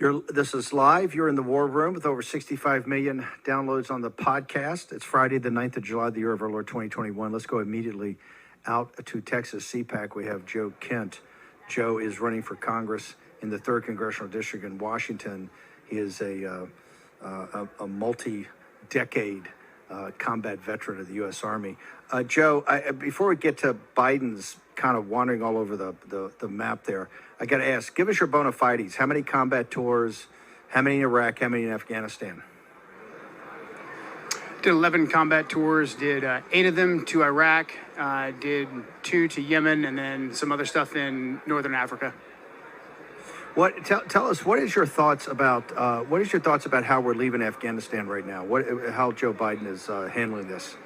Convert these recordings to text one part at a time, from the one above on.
This is live. You're in the war room with over 65 million downloads on the podcast. It's Friday, the 9th of July, the year of our Lord 2021. Let's go immediately out to Texas CPAC. We have Joe Kent. Joe is running for Congress in the 3rd Congressional District in Washington. He is a multi-decade combat veteran of the U.S. Army. Joe, before we get to Biden's kind of wandering all over the map there, I got to ask, give us your bona fides. How many combat tours? How many in Iraq? How many in Afghanistan? Did 11 combat tours, did 8 of them to Iraq, did 2 to Yemen, and then some other stuff in Northern Africa. Tell us, what is your thoughts about how we're leaving Afghanistan right now? How Joe Biden is handling this?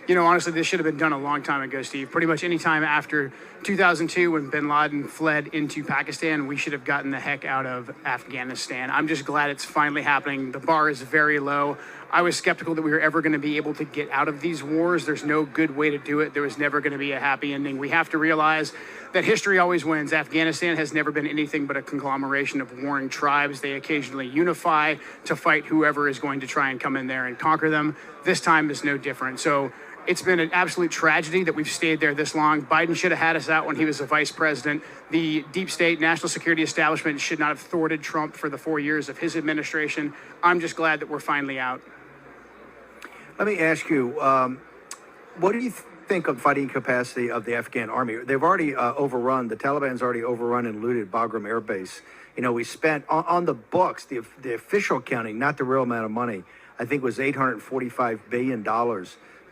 You know, honestly, this should have been done a long time ago, Steve. Pretty much any time after 2002, when bin Laden fled into Pakistan, we should have gotten the heck out of Afghanistan. I'm just glad it's finally happening. The bar is very low. I was skeptical that we were ever going to be able to get out of these wars. There's no good way to do it. There was never going to be a happy ending. We have to realize that history always wins. Afghanistan has never been anything but a conglomeration of warring tribes. They occasionally unify to fight whoever is going to try and come in there and conquer them. This time is no different. So it's been an absolute tragedy that we've stayed there this long. Biden should have had us out when he was a vice president. The deep state national security establishment should not have thwarted Trump for the 4 years of his administration. I'm just glad that we're finally out. Let me ask you, what do you think of fighting capacity of the Afghan army? They've already overrun, the Taliban's already overrun and looted Bagram Air Base. You know, we spent on the books, the official counting, not the real amount of money, I think was $845 billion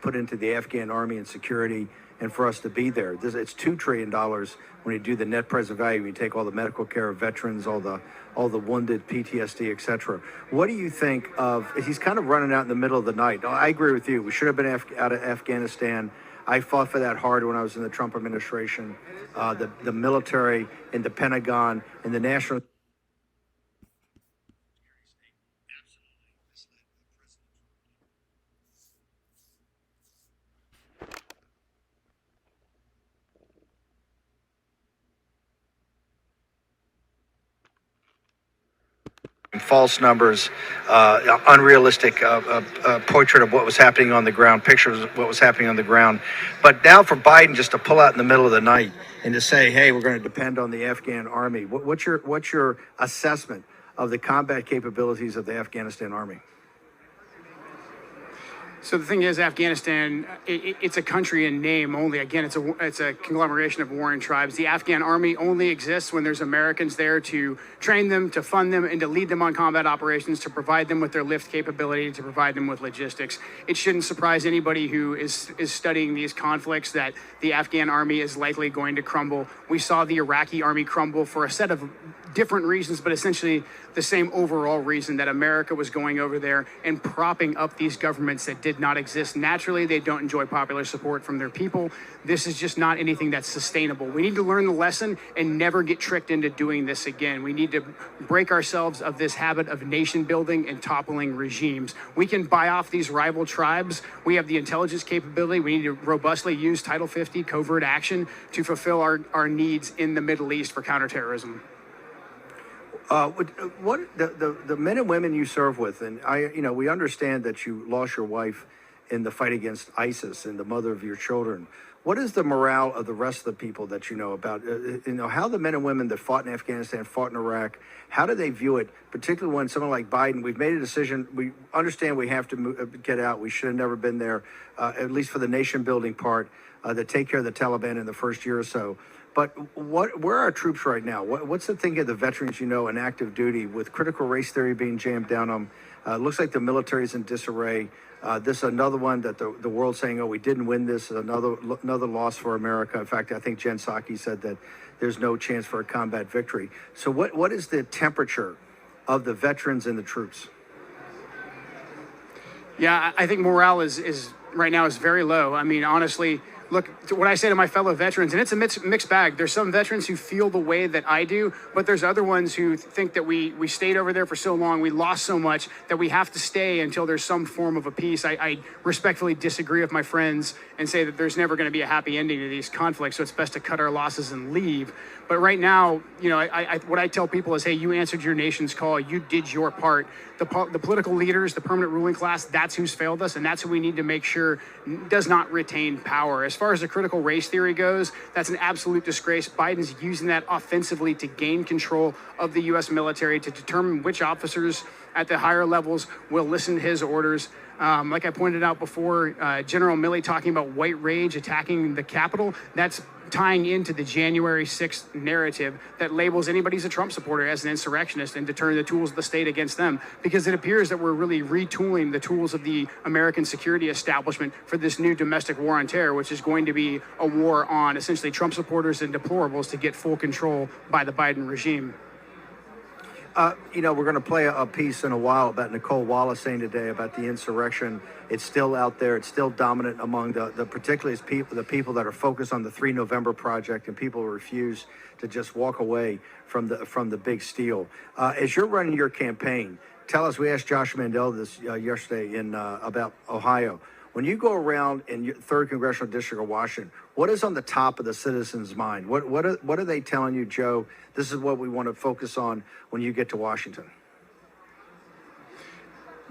put into the Afghan army and security, and for us to be there. It's $2 trillion when you do the net present value. You take all the medical care of veterans, all the wounded, PTSD, etc. What do you think of? He's kind of running out in the middle of the night. I agree with you. We should have been out of Afghanistan. I fought for that hard when I was in the Trump administration. The military and the Pentagon and the national. False numbers, unrealistic portrait of what was happening on the ground, pictures of what was happening on the ground. But now for Biden just to pull out in the middle of the night and to say, hey, we're going to depend on the Afghan army. What's your assessment of the combat capabilities of the Afghanistan army? So the thing is, Afghanistan, it's a country in name only. Again, it's a conglomeration of warring tribes. The Afghan army only exists when there's Americans there to train them, to fund them, and to lead them on combat operations, to provide them with their lift capability, to provide them with logistics. It shouldn't surprise anybody who is studying these conflicts that the Afghan army is likely going to crumble. We saw the Iraqi army crumble for a set of different reasons, but essentially the same overall reason, that America was going over there and propping up these governments that did not exist naturally. They don't enjoy popular support from their people. This is just not anything that's sustainable. We need to learn the lesson and never get tricked into doing this again. We need to break ourselves of this habit of nation building and toppling regimes. We can buy off these rival tribes. We have the intelligence capability. We need to robustly use Title 50 covert action to fulfill our needs in the Middle East for counterterrorism. What the men and women you serve with, and we understand that you lost your wife in the fight against ISIS and the mother of your children. What is the morale of the rest of the people that you know about? How the men and women that fought in Afghanistan, fought in Iraq, how do they view it? Particularly when someone like Biden, we've made a decision. We understand we have to get out. We should have never been there, at least for the nation building part, to take care of the Taliban in the first year or so. But where are our troops right now? What's the thing of the veterans, in active duty, with critical race theory being jammed down on them? Looks like the military is in disarray. This is another one that the world's saying, oh, we didn't win this. Is another loss for America. In fact, I think Jen Psaki said that there's no chance for a combat victory. So what is the temperature of the veterans and the troops? Yeah, I think morale is right now is very low. I mean, honestly, look, what I say to my fellow veterans, and it's a mixed bag. There's some veterans who feel the way that I do, but there's other ones who think that we stayed over there for so long, we lost so much, that we have to stay until there's some form of a peace. I respectfully disagree with my friends and say that there's never going to be a happy ending to these conflicts, so it's best to cut our losses and leave. But right now, what I tell people is, hey, you answered your nation's call. You did your part. The political leaders, the permanent ruling class, that's who's failed us, and that's who we need to make sure does not retain power. As far as the critical race theory goes, that's an absolute disgrace. Biden's using that offensively to gain control of the U.S. military, to determine which officers at the higher levels will listen to his orders. Like I pointed out before, General Milley talking about white rage attacking the Capitol, that's tying into the January 6th narrative that labels anybody who's a Trump supporter as an insurrectionist and to turn the tools of the state against them, because it appears that we're really retooling the tools of the American security establishment for this new domestic war on terror, which is going to be a war on essentially Trump supporters and deplorables to get full control by the Biden regime. We're going to play a piece in a while about Nicole Wallace saying today about the insurrection. It's still out there. It's still dominant among particularly the people that are focused on the 3 November project, and people who refuse to just walk away from the big steal. As you're running your campaign, tell us. We asked Josh Mandel this yesterday about Ohio. When you go around in your 3rd Congressional District of Washington, what is on the top of the citizens' mind? What are they telling you, Joe? This is what we want to focus on when you get to Washington.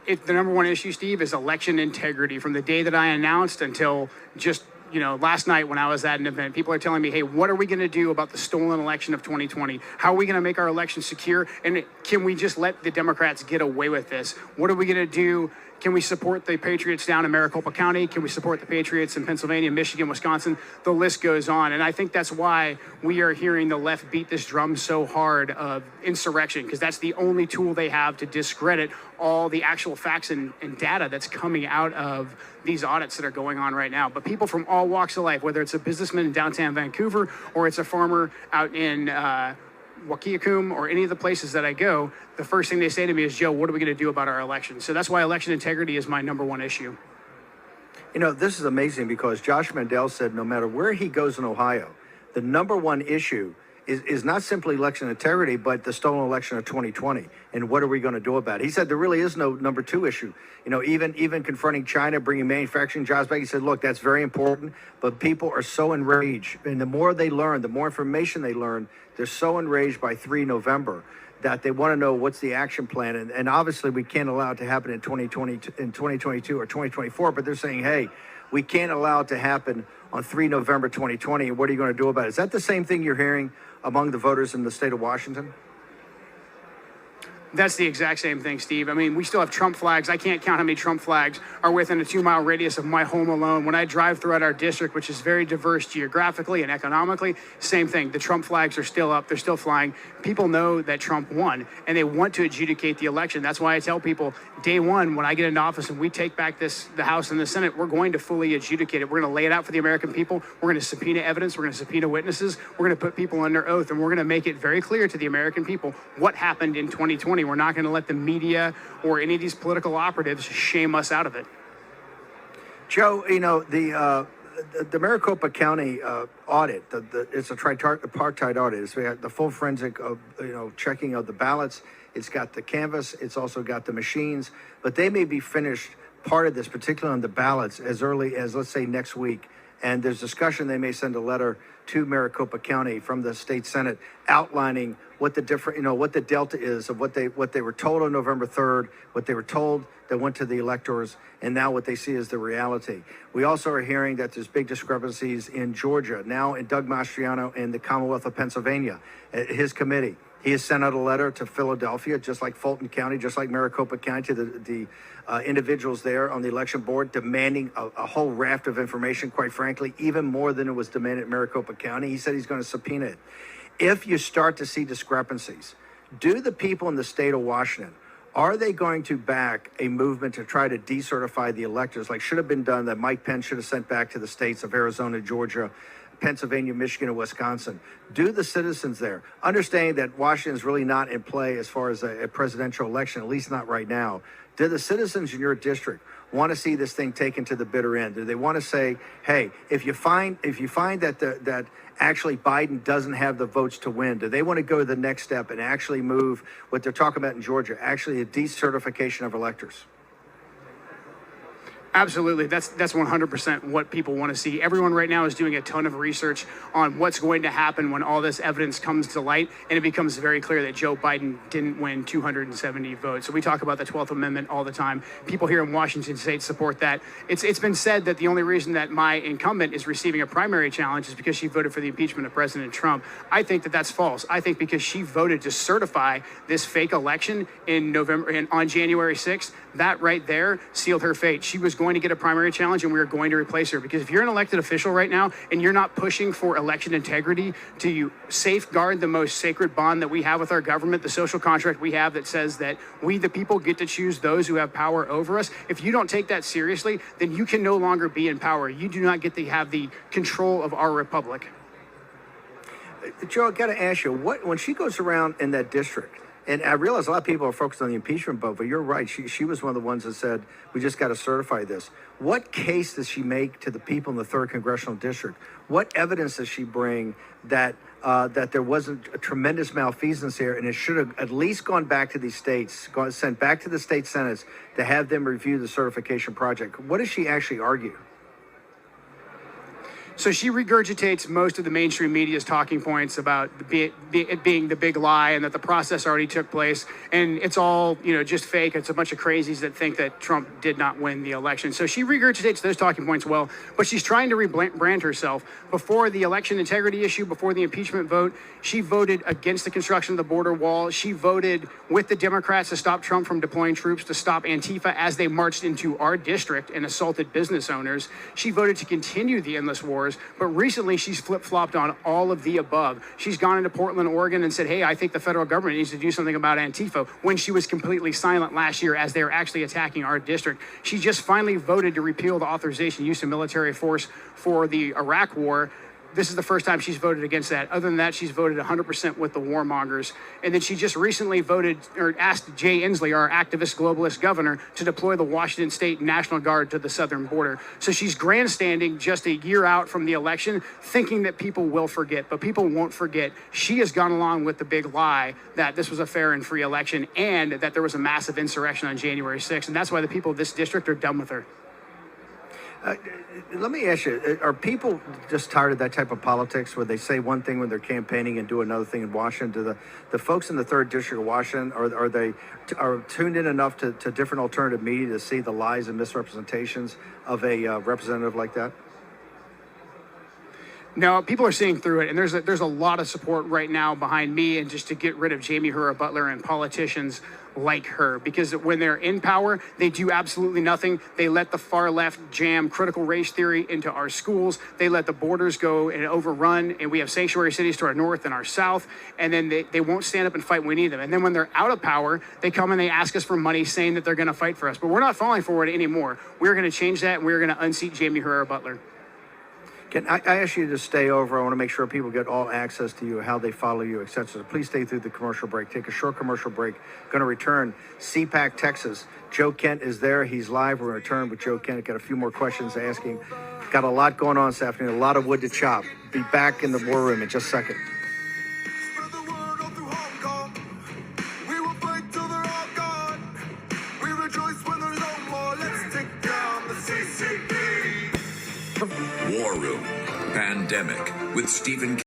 The number one issue, Steve, is election integrity. From the day that I announced until just last night when I was at an event, people are telling me, hey, what are we going to do about the stolen election of 2020? How are we going to make our election secure? And can we just let the Democrats get away with this? What are we going to do? Can we support the Patriots down in Maricopa County? Can we support the Patriots in Pennsylvania, Michigan, Wisconsin? The list goes on. And I think that's why we are hearing the left beat this drum so hard of insurrection, because that's the only tool they have to discredit all the actual facts and data that's coming out of these audits that are going on right now. But people from all walks of life, whether it's a businessman in downtown Vancouver or it's a farmer out in Wakiakum or any of the places that I go, the first thing they say to me is, Joe, what are we going to do about our election? So that's why election integrity is my number one issue. This is amazing because Josh Mandel said no matter where he goes in Ohio, the number one issue is not simply election integrity, but the stolen election of 2020. And what are we going to do about it? He said there really is no number two issue. Even confronting China, bringing manufacturing jobs back, he said, look, that's very important, but people are so enraged. And the more they learn, the more information they learn, they're so enraged by 3 November that they want to know what's the action plan. And obviously we can't allow it to happen in 2022 or 2024, but they're saying, hey, we can't allow it to happen on 3 November 2020. And what are you going to do about it? Is that the same thing you're hearing among the voters in the state of Washington? That's the exact same thing, Steve. I mean, we still have Trump flags. I can't count how many Trump flags are within a 2-mile radius of my home alone. When I drive throughout our district, which is very diverse geographically and economically, same thing. The Trump flags are still up. They're still flying. People know that Trump won, and they want to adjudicate the election. That's why I tell people, day one, when I get into office and we take back the House and the Senate, we're going to fully adjudicate it. We're going to lay it out for the American people. We're going to subpoena evidence. We're going to subpoena witnesses. We're going to put people under oath, and we're going to make it very clear to the American people what happened in 2020. We're not going to let the media or any of these political operatives shame us out of it. Joe, the Maricopa County audit, it's a tripartite audit. It's got the full forensic checking of the ballots. It's got the canvas. It's also got the machines. But they may be finished part of this, particularly on the ballots, as early as, let's say, next week. And there's discussion they may send a letter to Maricopa County from the state Senate outlining what the what the delta is of what they were told on November 3rd, what they were told that went to the electors, and now what they see as the reality. We also are hearing that there's big discrepancies in Georgia, now in Doug Mastriano in the Commonwealth of Pennsylvania, his committee. He has sent out a letter to Philadelphia, just like Fulton County, just like Maricopa County, to the individuals there on the election board, demanding a whole raft of information, quite frankly, even more than it was demanded at Maricopa County. He said he's going to subpoena it. If you start to see discrepancies, do the people in the state of Washington, are they going to back a movement to try to decertify the electors, like should have been done, that Mike Pence should have sent back to the states of Arizona, Georgia, Pennsylvania, Michigan, and Wisconsin? Do the citizens there, understanding that Washington is really not in play as far as a presidential election, at least not right now, do the citizens in your district want to see this thing taken to the bitter end? Do they want to say, hey, if you find that that actually Biden doesn't have the votes to win, do they want to go to the next step and actually move what they're talking about in Georgia, actually a decertification of electors? Absolutely. That's 100% what people want to see. Everyone right now is doing a ton of research on what's going to happen when all this evidence comes to light, and it becomes very clear that Joe Biden didn't win 270 votes. So we talk about the 12th Amendment all the time. People here in Washington state support that. It's been said that the only reason that my incumbent is receiving a primary challenge is because she voted for the impeachment of President Trump. I think that that's false. I think because she voted to certify this fake election in November and on January 6th, that right there sealed her fate. She was going to get a primary challenge, and we were going to replace her. Because if you're an elected official right now and you're not pushing for election integrity to safeguard the most sacred bond that we have with our government, the social contract we have that says that we, the people, get to choose those who have power over us, if you don't take that seriously, then you can no longer be in power. You do not get to have the control of our republic. Joe, I got to ask you, when she goes around in that district, and I realize a lot of people are focused on the impeachment vote, but you're right. She was one of the ones that said, we just got to certify this. What case does she make to the people in the 3rd Congressional District? What evidence does she bring that that there wasn't a tremendous malfeasance here, and it should have at least gone back to these states, sent back to the state senates to have them review the certification project? What does she actually argue? So she regurgitates most of the mainstream media's talking points about it being the big lie and that the process already took place. And it's all, just fake. It's a bunch of crazies that think that Trump did not win the election. So she regurgitates those talking points well, but she's trying to rebrand herself. Before the election integrity issue, before the impeachment vote, she voted against the construction of the border wall. She voted with the Democrats to stop Trump from deploying troops, to stop Antifa as they marched into our district and assaulted business owners. She voted to continue the endless wars. But recently, she's flip-flopped on all of the above. She's gone into Portland, Oregon, and said, hey, I think the federal government needs to do something about Antifa, when she was completely silent last year as they were actually attacking our district. She just finally voted to repeal the authorization use of military force for the Iraq war. This is the first time she's voted against that. Other than that, she's voted 100% with the warmongers. And then she just recently voted, or asked Jay Inslee, our activist globalist governor, to deploy the Washington State National Guard to the southern border. So she's grandstanding just a year out from the election, thinking that people will forget. But people won't forget. She has gone along with the big lie that this was a fair and free election and that there was a massive insurrection on January 6th. And that's why the people of this district are done with her. Let me ask you, are people just tired of that type of politics where they say one thing when they're campaigning and do another thing in Washington? Do the folks in the 3rd District of Washington, are they tuned in enough to different alternative media to see the lies and misrepresentations of a representative like that? No, people are seeing through it, and there's a lot of support right now behind me and just to get rid of Jamie Hura Butler and politicians like her, because when they're in power, they do absolutely nothing. They let the far left jam critical race theory into our schools. They let the borders go and overrun, and we have sanctuary cities to our north and our south, and then they won't stand up and fight when we need them. And then when they're out of power, they come and they ask us for money, saying that they're going to fight for us. But we're not falling for it anymore. We're going to change that, and we're going to unseat Jamie Hura Butler. Can I ask you to stay over? I want to make sure people get all access to you, how they follow you, etc. So please stay through the commercial break. Take a short commercial break. Going to return. CPAC, Texas. Joe Kent is there. He's live. We're going to return with Joe Kent. Got a few more questions asking. Got a lot going on this afternoon. A lot of wood to chop. Be back in the war room in just a second. War Room Pandemic with Stephen